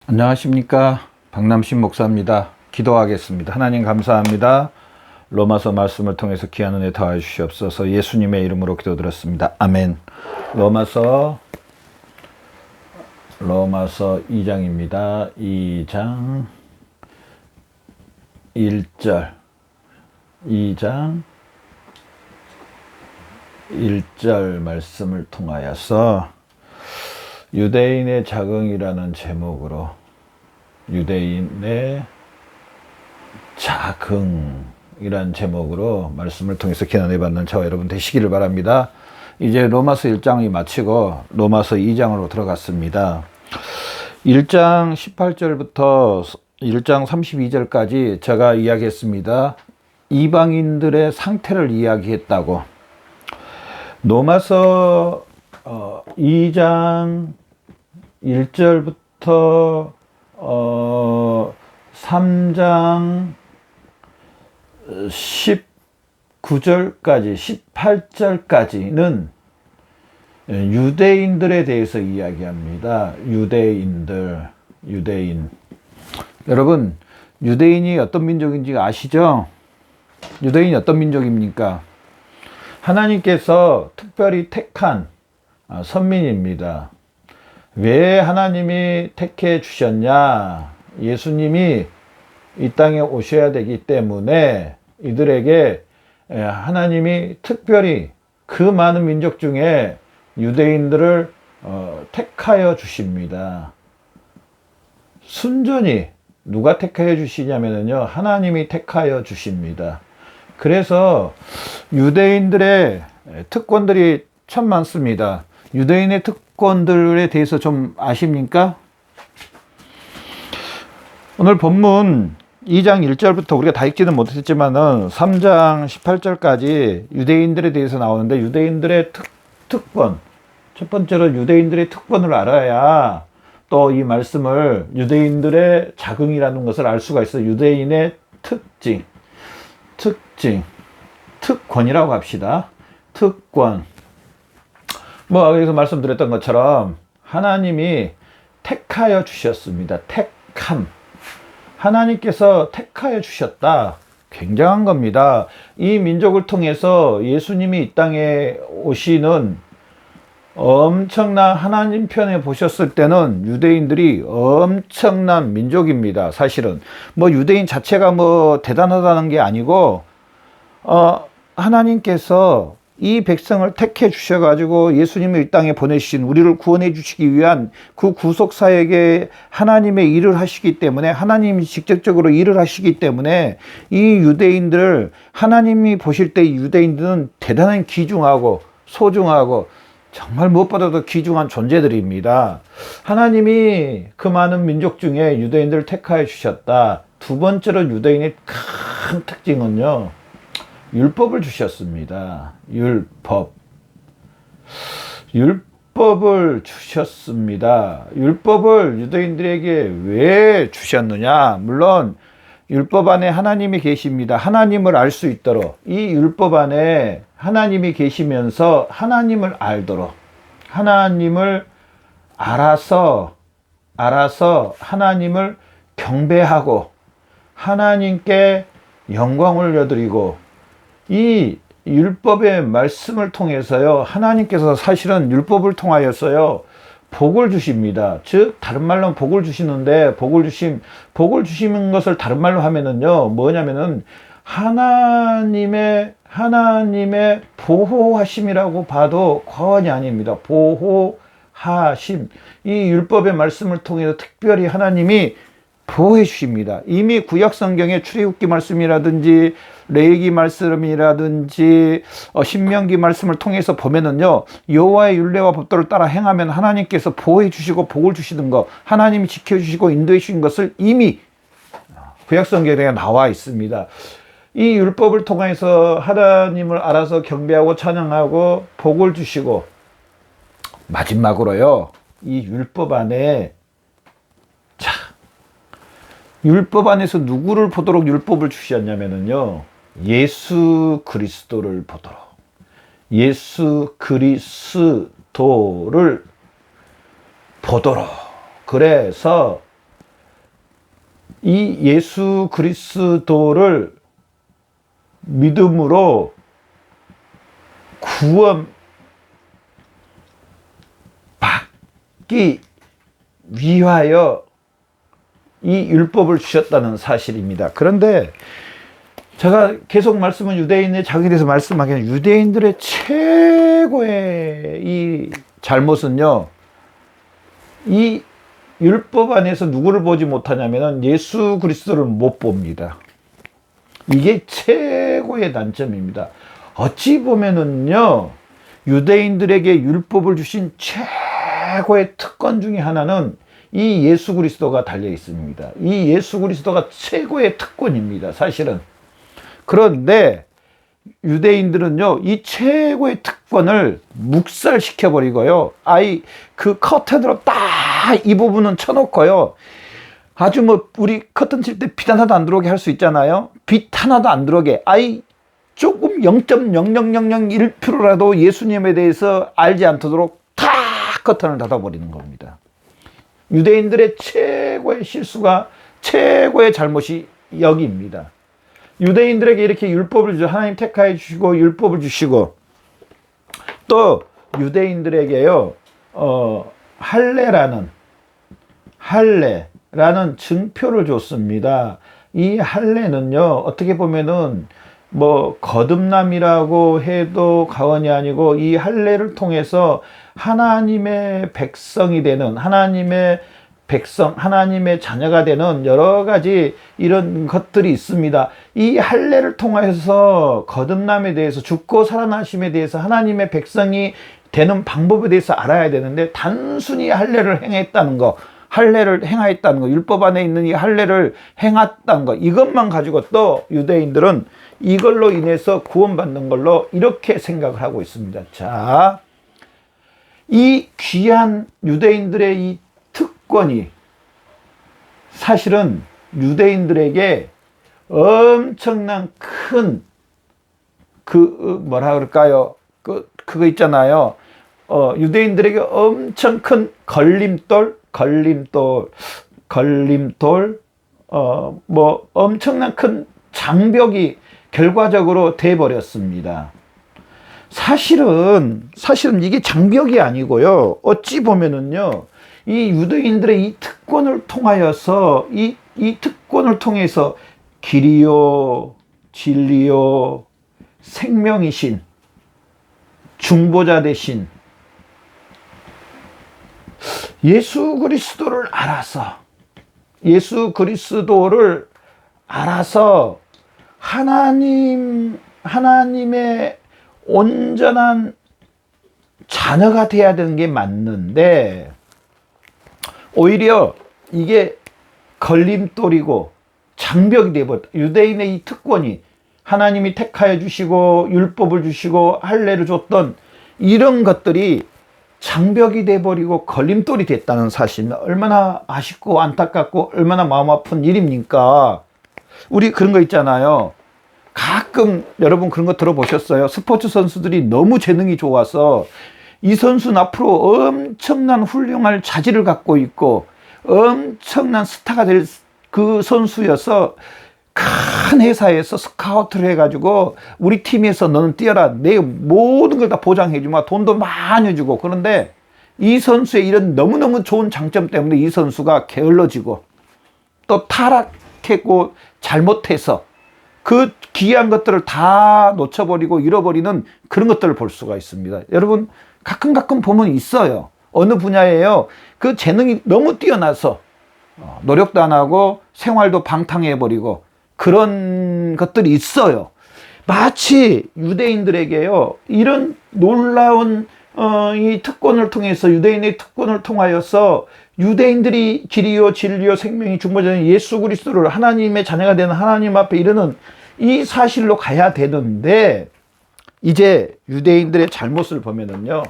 안녕하십니까, 박남신 목사입니다. 기도하겠습니다. 하나님 감사합니다. 로마서 말씀을 통해서 귀한 은혜 더하여 주시옵소서. 예수님의 이름으로 기도드렸습니다. 아멘. 로마서 2장입니다. 2장 1절 2장 1절 말씀을 통하여서 유대인의 자긍이라는 제목으로 유대인의 자긍이라는 제목으로 말씀을 통해서 귀한 은혜 받는 저와 여러분 되시기를 바랍니다. 이제 로마서 1장이 마치고 로마서 2장으로 들어갔습니다. 1장 18절부터 1장 32절까지 제가 이야기했습니다. 이방인들의 상태를 이야기했다고. 로마서 2장 1절부터 3장 19절까지 18절까지는 유대인들에 대해서 이야기합니다. 유대인. 여러분, 유대인이 어떤 민족인지 아시죠? 유대인이 어떤 민족입니까? 하나님께서 특별히 택한 선민입니다. 왜 하나님이 택해 주셨냐? 예수님이 이 땅에 오셔야 되기 때문에 이들에게 하나님이 특별히 그 많은 민족 중에 유대인들을 택하여 주십니다. 순전히 누가 택하여 주시냐면요, 하나님이 택하여 주십니다. 그래서 유대인들의 특권들이 참 많습니다. 유대인의 특권들에 대해서 좀 아십니까? 오늘 본문 2장 1절부터 우리가 다 읽지는 못했지만은 3장 18절까지 유대인들에 대해서 나오는데, 유대인들의 특권, 첫 번째로 유대인들의 특권을 알아야 또 이 말씀을 유대인들의 자긍이라는 것을 알 수가 있어요. 유대인의 특권이라고 합시다. 특권. 여기서 말씀드렸던 것처럼 하나님이 택하여 주셨습니다. 택함. 하나님께서 택하여 주셨다. 굉장한 겁니다. 이 민족을 통해서 예수님이 이 땅에 오시는 엄청난 하나님 편에 보셨을 때는 유대인들이 엄청난 민족입니다. 사실은 유대인 자체가 대단하다는 게 아니고 하나님께서 이 백성을 택해 주셔가지고 예수님을 이 땅에 보내신 우리를 구원해 주시기 위한 그 구속사역에 하나님의 일을 하시기 때문에, 하나님이 직접적으로 일을 하시기 때문에 이 유대인들을 하나님이 보실 때 유대인들은 대단한 귀중하고 소중하고 정말 무엇보다도 귀중한 존재들입니다. 하나님이 그 많은 민족 중에 유대인들을 택하여 주셨다. 두 번째로 유대인의 큰 특징은요, 율법을 주셨습니다. 율법을 주셨습니다. 율법을 유대인들에게 왜 주셨느냐? 물론 율법 안에 하나님이 계십니다. 하나님을 알 수 있도록, 이 율법 안에 하나님이 계시면서 하나님을 알도록, 하나님을 알아서 하나님을 경배하고 하나님께 영광을 올려드리고, 이 율법의 말씀을 통해서요, 하나님께서 사실은 율법을 통하여서요 복을 주십니다. 즉 다른 말로 복을 주시는데, 복을 주시는 것을 다른 말로 하면은요 뭐냐면은 하나님의 보호하심이라고 봐도 과언이 아닙니다. 보호하심. 이 율법의 말씀을 통해서 특별히 하나님이 보호해 주십니다. 이미 구약 성경의 출애굽기 말씀이라든지 레위기 말씀이라든지 신명기 말씀을 통해서 보면은요, 여호와의 율례와 법도를 따라 행하면 하나님께서 보호해 주시고 복을 주시는 것, 하나님이 지켜 주시고 인도해 주신 것을 이미 구약 성경에 나와 있습니다. 이 율법을 통해서 하나님을 알아서 경배하고 찬양하고 복을 주시고, 마지막으로요, 이 율법 안에 율법 안에서 누구를 보도록 율법을 주셨냐면요, 예수 그리스도를 보도록, 예수 그리스도를 보도록. 그래서 이 예수 그리스도를 믿음으로 구원 받기 위하여 이 율법을 주셨다는 사실입니다. 그런데 제가 계속 말씀은 유대인의 자기에 대해서 말씀하기는 유대인들의 최고의 이 잘못은요, 이 율법 안에서 누구를 보지 못하냐면 예수 그리스도를 못 봅니다. 이게 최고의 단점입니다. 어찌 보면은요, 유대인들에게 율법을 주신 최고의 특권 중에 하나는 이 예수 그리스도가 달려 있습니다. 이 예수 그리스도가 최고의 특권입니다, 사실은. 그런데 유대인들은요, 이 최고의 특권을 묵살시켜버리고요, 그 커튼으로 딱 이 부분은 쳐놓고요, 아주 우리 커튼 칠 때 빛 하나도 안 들어오게 할 수 있잖아요. 빛 하나도 안 들어오게, 조금 0.0001%라도 예수님에 대해서 알지 않도록 다 커튼을 닫아버리는 겁니다. 유대인들의 최고의 실수가, 최고의 잘못이 여기입니다. 유대인들에게 이렇게 율법을 주시고, 하나님 택하여 주시고 율법을 주시고, 또 유대인들에게요, 할례라는 증표를 줬습니다. 이 할례는요, 어떻게 보면은 거듭남이라고 해도 과언이 아니고, 이 할례를 통해서 하나님의 백성이 되는, 하나님의 자녀가 되는 여러 가지 이런 것들이 있습니다. 이 할례를 통해서 거듭남에 대해서, 죽고 살아나심에 대해서, 하나님의 백성이 되는 방법에 대해서 알아야 되는데, 단순히 할례를 행했다는 거, 율법 안에 있는 이 할례를 행했다는 거, 이것만 가지고 또 유대인들은 이걸로 인해서 구원받는 걸로 이렇게 생각을 하고 있습니다. 자, 이 귀한 유대인들의 이 특권이 사실은 유대인들에게 엄청난 큰 그거 있잖아요. 유대인들에게 엄청 큰 엄청난 큰 장벽이 결과적으로 돼버렸습니다. 사실은 이게 장벽이 아니고요, 어찌 보면은요, 이 유대인들의 이 특권을 통하여서, 이 특권을 통해서 길이요, 진리요, 생명이신 중보자 되신 예수 그리스도를 알아서 하나님의 온전한 자녀가 돼야 되는 게 맞는데, 오히려 이게 걸림돌이고 장벽이 되어버렸다. 유대인의 이 특권이, 하나님이 택하여 주시고 율법을 주시고 할례를 줬던 이런 것들이 장벽이 돼버리고 걸림돌이 됐다는 사실, 얼마나 아쉽고 안타깝고 얼마나 마음 아픈 일입니까? 우리 그런 거 있잖아요. 가끔 여러분 그런 거 들어보셨어요? 스포츠 선수들이 너무 재능이 좋아서 이 선수는 앞으로 엄청난 훌륭한 자질을 갖고 있고 엄청난 스타가 될 그 선수여서 큰 회사에서 스카우트를 해가지고 우리 팀에서 너는 뛰어라, 내 모든 걸 다 보장해주마, 돈도 많이 주고. 그런데 이 선수의 이런 너무너무 좋은 장점 때문에 이 선수가 게을러지고 또 타락했고 잘못해서 그 귀한 것들을 다 놓쳐버리고 잃어버리는 그런 것들을 볼 수가 있습니다. 여러분 가끔 보면 있어요. 어느 분야에요, 그 재능이 너무 뛰어나서 노력도 안 하고 생활도 방탕해버리고 그런 것들이 있어요. 마치 유대인들에게요, 이런 놀라운 이 특권을 통해서, 유대인의 특권을 통하여서 유대인들이 길이요 진리요 생명이 중보자인 예수 그리스도를, 하나님의 자녀가 되는 하나님 앞에 이르는 이 사실로 가야 되는데, 이제 유대인들의 잘못을 보면은요,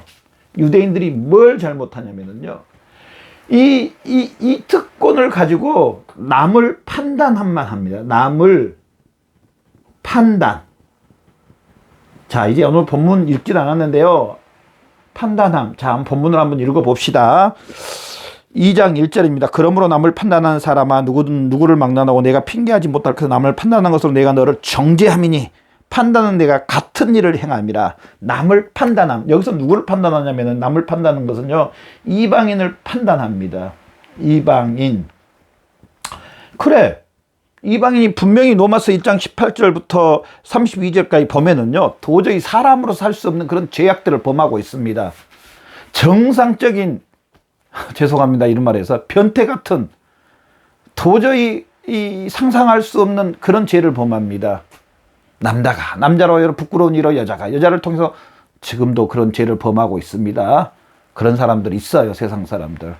유대인들이 뭘 잘못하냐면은요, 이 특권을 가지고 남을 판단만 합니다. 남을 판단. 자, 이제 오늘 본문 읽진 않았는데요, 판단함. 자, 본문을 한번 읽어봅시다. 2장 1절입니다. 그러므로 남을 판단하는 사람아 누구를 막론하고 내가 핑계하지 못할 그 남을 판단하는 것으로 내가 너를 정죄함이니 판단은 내가 같은 일을 행함이라. 남을 판단함. 여기서 누구를 판단하냐면은 남을 판단하는 것은요, 이방인을 판단합니다. 이방인. 그래, 이방인이 분명히 로마서 1장 18절부터 32절까지 보면은요, 도저히 사람으로 살 수 없는 그런 죄악들을 범하고 있습니다. 정상적인, 죄송합니다 이런 말해서, 변태 같은, 도저히 상상할 수 없는 그런 죄를 범합니다. 남자로 여러 부끄러운 일로 여자를 통해서 지금도 그런 죄를 범하고 있습니다. 그런 사람들이 있어요, 세상 사람들.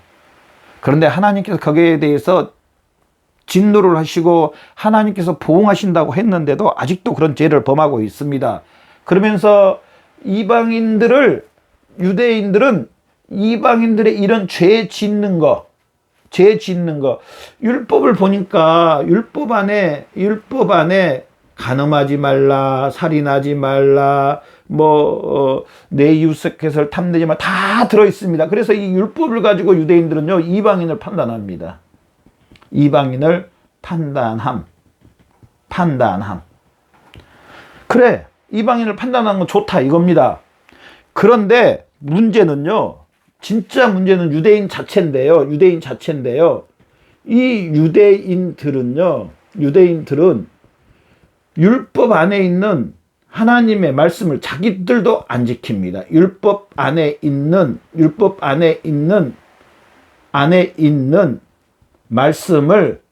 그런데 하나님께서 거기에 대해서 진노를 하시고 하나님께서 보응하신다고 했는데도 아직도 그런 죄를 범하고 있습니다. 그러면서 유대인들은 이방인들의 이런 죄 짓는 거, 율법을 보니까 율법 안에 간음하지 말라, 살인하지 말라, 내 이웃의 것을 탐내지 말라, 다 들어있습니다. 그래서 이 율법을 가지고 유대인들은요, 이방인을 판단합니다. 이방인을 판단함. 그래, 이방인을 판단하는 건 좋다 이겁니다. 그런데 진짜 문제는 유대인 자체인데요. 이 유대인들은 율법 안에 있는 하나님의 말씀을 자기들도 안 지킵니다. 율법 안에 있는 말씀을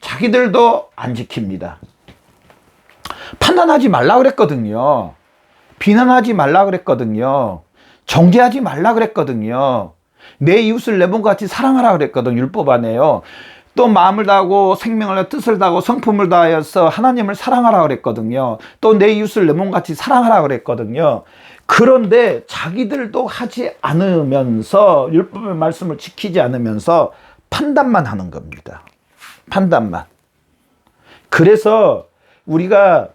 자기들도 안 지킵니다. 판단하지 말라 그랬거든요. 비난하지 말라 그랬거든요. 정죄하지 말라 그랬거든요. 내 이웃을 내 몸과 같이 사랑하라 그랬거든요. 율법 안에요. 또 마음을 다하고 생명을 다하고 뜻을 다하고 성품을 다하여서 하나님을 사랑하라 그랬거든요. 또 내 이웃을 내 몸과 같이 사랑하라 그랬거든요. 그런데 자기들도 하지 않으면서, 율법의 말씀을 지키지 않으면서 판단만 하는 겁니다. 판단만. 그래서 우리가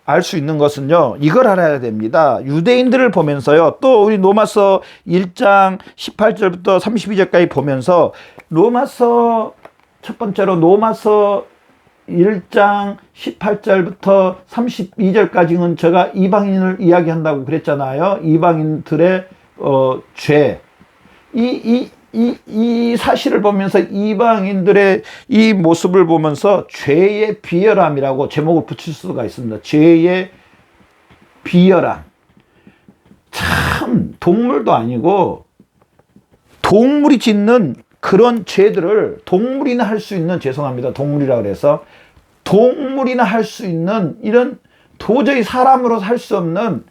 알 수 있는 것은요, 이걸 알아야 됩니다. 유대인들을 보면서요, 또 우리 로마서 1장 18절부터 32절까지 보면서, 첫 번째로 로마서 1장 18절부터 32절까지는 제가 이방인을 이야기한다고 그랬잖아요. 이방인들의 죄. 이 사실을 보면서, 이방인들의 이 모습을 보면서 죄의 비열함이라고 제목을 붙일 수가 있습니다. 죄의 비열함. 참, 동물도 아니고 동물이 짓는 그런 죄들을 동물이나 할 수 있는, 죄송합니다, 동물이라 그래서, 동물이나 할 수 있는 이런 도저히 사람으로 살 수 없는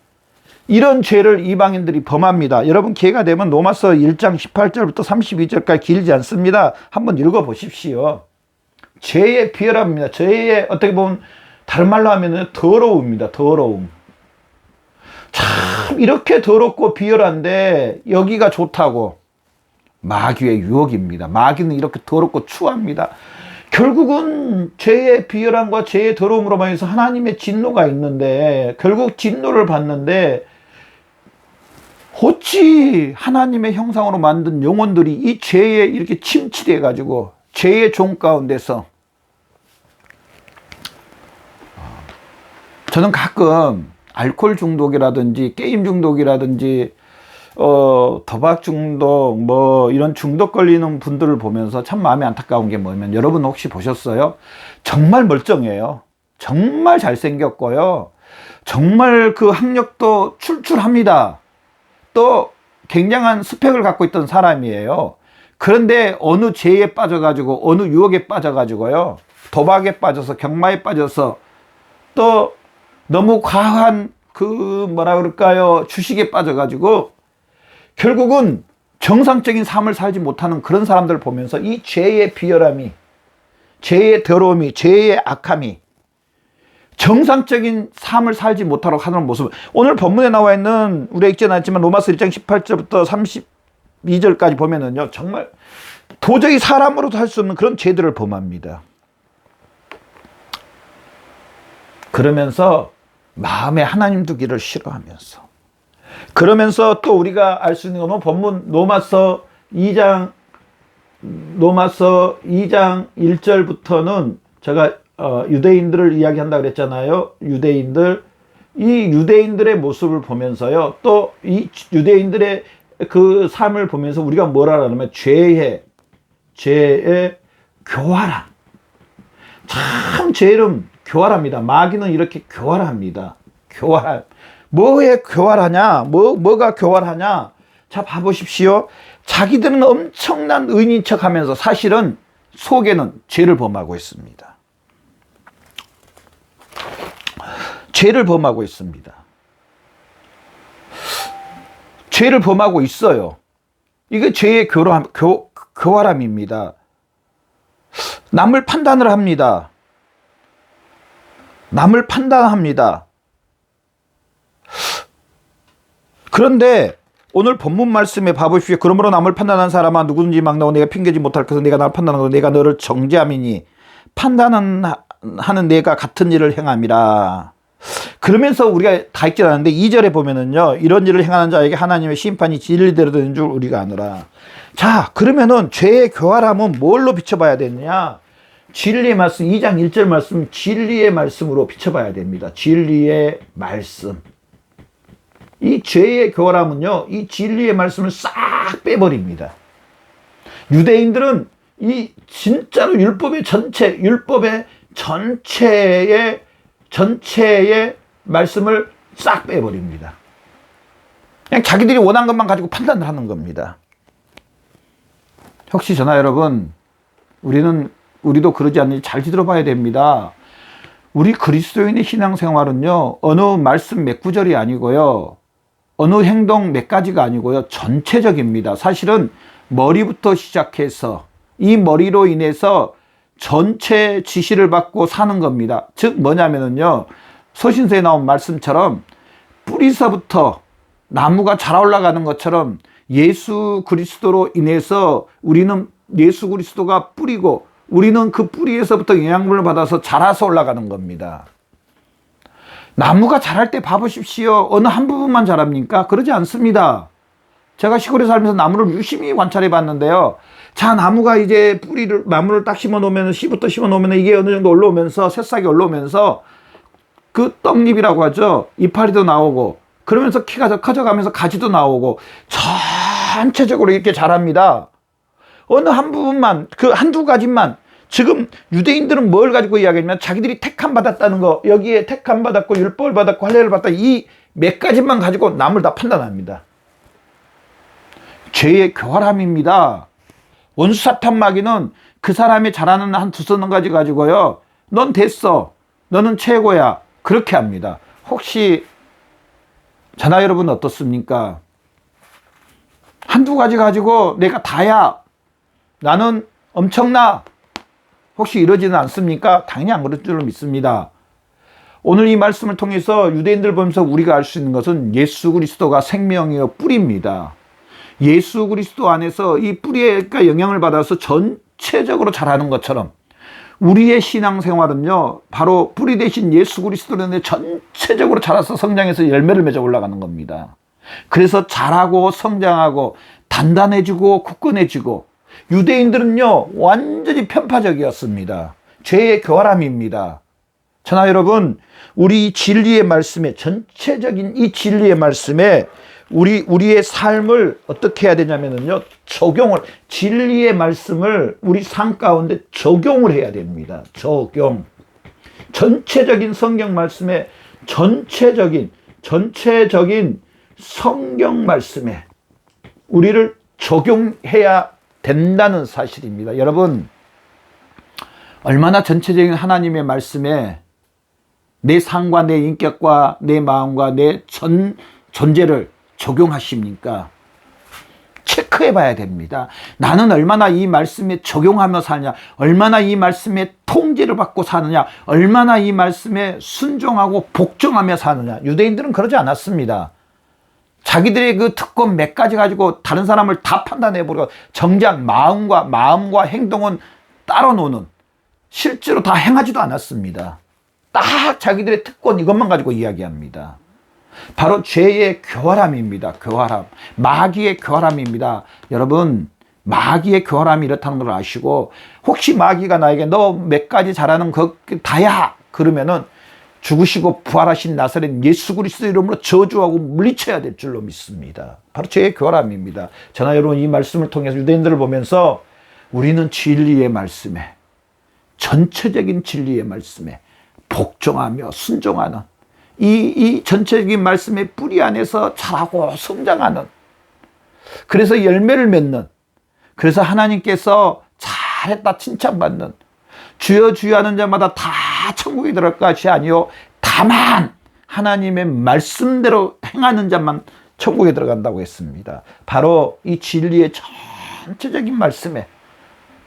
이런 죄를 이방인들이 범합니다. 여러분, 기회가 되면 로마서 1장 18절부터 32절까지 길지 않습니다. 한번 읽어보십시오. 죄의 비열함입니다. 죄의, 어떻게 보면 다른 말로 하면 더러움입니다. 더러움. 참 이렇게 더럽고 비열한데 여기가 좋다고. 마귀의 유혹입니다. 마귀는 이렇게 더럽고 추합니다. 결국은 죄의 비열함과 죄의 더러움으로 말해서 하나님의 진노가 있는데, 결국 진노를 받는데, 어찌 하나님의 형상으로 만든 영혼들이 이 죄에 이렇게 침체돼 가지고 죄의 종 가운데서, 저는 가끔 알코올 중독이라든지 게임 중독이라든지 도박 중독, 이런 중독 걸리는 분들을 보면서 참 마음이 안타까운 게 뭐냐면, 여러분 혹시 보셨어요? 정말 멀쩡해요. 정말 잘생겼고요. 정말 그 학력도 출출합니다. 또 굉장한 스펙을 갖고 있던 사람이에요. 그런데 어느 죄에 빠져가지고, 어느 유혹에 빠져가지고요, 도박에 빠져서, 경마에 빠져서, 또 너무 과한 주식에 빠져가지고 결국은 정상적인 삶을 살지 못하는 그런 사람들을 보면서 이 죄의 비열함이, 죄의 더러움이, 죄의 악함이 정상적인 삶을 살지 못하도록 하는 모습. 오늘 본문에 나와 있는, 우리가 읽지는 않지만 로마서 1장 18절부터 32절까지 보면은요, 정말 도저히 사람으로도 할 수 없는 그런 죄들을 범합니다. 그러면서 마음에 하나님 두기를 싫어하면서, 그러면서 또 우리가 알 수 있는 건 본문 로마서 2장 로마서 2장 1절부터는 제가 유대인들을 이야기한다 그랬잖아요. 유대인들, 이 유대인들의 모습을 보면서요, 또 이 유대인들의 그 삶을 보면서 우리가 뭐라 하냐면 죄의 교활함. 참 죄는 교활합니다. 마귀는 이렇게 교활합니다. 교활. 뭐에 교활하냐? 뭐가 교활하냐? 자, 봐보십시오. 자기들은 엄청난 의인인 척 하면서 사실은 속에는 죄를 범하고 있습니다. 죄를 범하고 있습니다. 죄를 범하고 있어요. 이게 죄의 교활함입니다. 남을 판단을 합니다. 남을 판단합니다. 그런데 오늘 본문 말씀에 봐보십시오. 그러므로 남을 판단하는 사람아 누구든지 막나고 내가 핑계지 못할 것은 내가 나를 판단하고 내가 너를 정죄함이니 판단하는 내가 같은 일을 행함이라. 그러면서 우리가 다 읽지 않았는데 2절에 보면은요, 이런 일을 행하는 자에게 하나님의 심판이 진리대로 되는 줄 우리가 아노라. 자, 그러면은 죄의 교활함은 뭘로 비춰봐야 되느냐? 진리의 말씀, 2장 1절 말씀, 진리의 말씀으로 비춰봐야 됩니다. 진리의 말씀. 이 죄의 교활함은요, 이 진리의 말씀을 싹 빼버립니다. 유대인들은 이 진짜로 율법의 전체의 말씀을 싹 빼버립니다. 그냥 자기들이 원한 것만 가지고 판단을 하는 겁니다. 혹시 저나 여러분, 우리도 그러지 않는지 잘 들어봐야 됩니다. 우리 그리스도인의 신앙생활은요, 어느 말씀 몇 구절이 아니고요, 어느 행동 몇 가지가 아니고요, 전체적입니다. 사실은 머리부터 시작해서 이 머리로 인해서 전체 지시를 받고 사는 겁니다. 즉 뭐냐면은요, 서신서에 나온 말씀처럼 뿌리서부터 나무가 자라 올라가는 것처럼 예수 그리스도로 인해서 우리는 예수 그리스도가 뿌리고 우리는 그 뿌리에서부터 영양분을 받아서 자라서 올라가는 겁니다. 나무가 자랄 때 봐보십시오. 어느 한 부분만 자랍니까? 그러지 않습니다. 제가 시골에 살면서 나무를 유심히 관찰해 봤는데요. 자, 나무가 이제 나무를 딱 심어 놓으면, 씨부터 심어 놓으면 이게 어느 정도 올라오면서, 새싹이 올라오면서 그 떡잎이라고 하죠. 이파리도 나오고, 그러면서 키가 커져가면서 가지도 나오고, 전체적으로 이렇게 자랍니다. 어느 한 부분만, 그 한두 가지만, 지금 유대인들은 뭘 가지고 이야기하냐면 자기들이 택함 받았다는 거, 여기에 택함 받았고 율법을 받았고 할례를 받았다, 이 몇 가지만 가지고 남을 다 판단합니다. 죄의 교활함입니다. 원수 사탄 마귀는 그 사람이 잘하는 한 두세 가지 가지고요, 넌 됐어, 너는 최고야, 그렇게 합니다. 혹시 자나 여러분 어떻습니까? 한두 가지 가지고 내가 다야, 나는 엄청나, 혹시 이러지는 않습니까? 당연히 안 그럴 줄로 믿습니다. 오늘 이 말씀을 통해서 유대인들 보면서 우리가 알 수 있는 것은 예수 그리스도가 생명이요 뿌리입니다. 예수 그리스도 안에서 이 뿌리가 영향을 받아서 전체적으로 자라는 것처럼 우리의 신앙생활은요, 바로 뿌리 대신 예수 그리스도로 전체적으로 자라서 성장해서 열매를 맺어 올라가는 겁니다. 그래서 자라고 성장하고 단단해지고 굳건해지고, 유대인들은요 완전히 편파적이었습니다. 죄의 교활함입니다. 저나 여러분, 우리 진리의 말씀에, 전체적인 이 진리의 말씀에 우리의 삶을 어떻게 해야 되냐면요, 진리의 말씀을 우리 삶 가운데 적용을 해야 됩니다. 전체적인 성경 말씀에, 전체적인 성경 말씀에 우리를 적용해야 된다는 사실입니다. 여러분, 얼마나 전체적인 하나님의 말씀에 내 삶과 내 인격과 내 마음과 내 존재를 적용하십니까? 체크해 봐야 됩니다. 나는 얼마나 이 말씀에 적용하며 사느냐, 얼마나 이 말씀에 통제를 받고 사느냐, 얼마나 이 말씀에 순종하고 복종하며 사느냐. 유대인들은 그러지 않았습니다. 자기들의 그 특권 몇 가지 가지고 다른 사람을 다 판단해버리고, 정작 마음과 행동은 따로 노는, 실제로 다 행하지도 않았습니다. 딱 자기들의 특권 이것만 가지고 이야기합니다. 바로 죄의 교활함입니다. 교활함. 마귀의 교활함입니다. 여러분, 마귀의 교활함이 이렇다는 걸 아시고, 혹시 마귀가 나에게 너 몇 가지 잘하는 거 다야 그러면은 죽으시고 부활하신 나사렛 예수 그리스도 이름으로 저주하고 물리쳐야 될 줄로 믿습니다. 바로 제 교활함입니다. 저나 여러분, 이 말씀을 통해서 유대인들을 보면서 우리는 진리의 말씀에, 전체적인 진리의 말씀에 복종하며 순종하는 이 전체적인 말씀의 뿌리 안에서 자라고 성장하는, 그래서 열매를 맺는, 그래서 하나님께서 잘했다 칭찬받는, 주여 주여 하는 자마다 다 천국에 들어갈 것이 아니요 다만 하나님의 말씀대로 행하는 자만 천국에 들어간다고 했습니다. 바로 이 진리의 전체적인 말씀에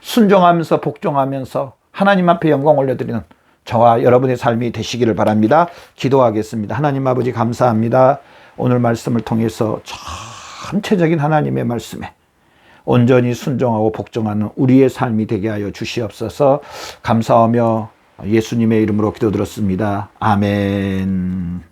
순종하면서 복종하면서 하나님 앞에 영광 올려드리는 저와 여러분의 삶이 되시기를 바랍니다. 기도하겠습니다. 하나님 아버지, 감사합니다. 오늘 말씀을 통해서 전체적인 하나님의 말씀에 온전히 순종하고 복종하는 우리의 삶이 되게 하여 주시옵소서. 감사하며 예수님의 이름으로 기도드렸습니다. 아멘.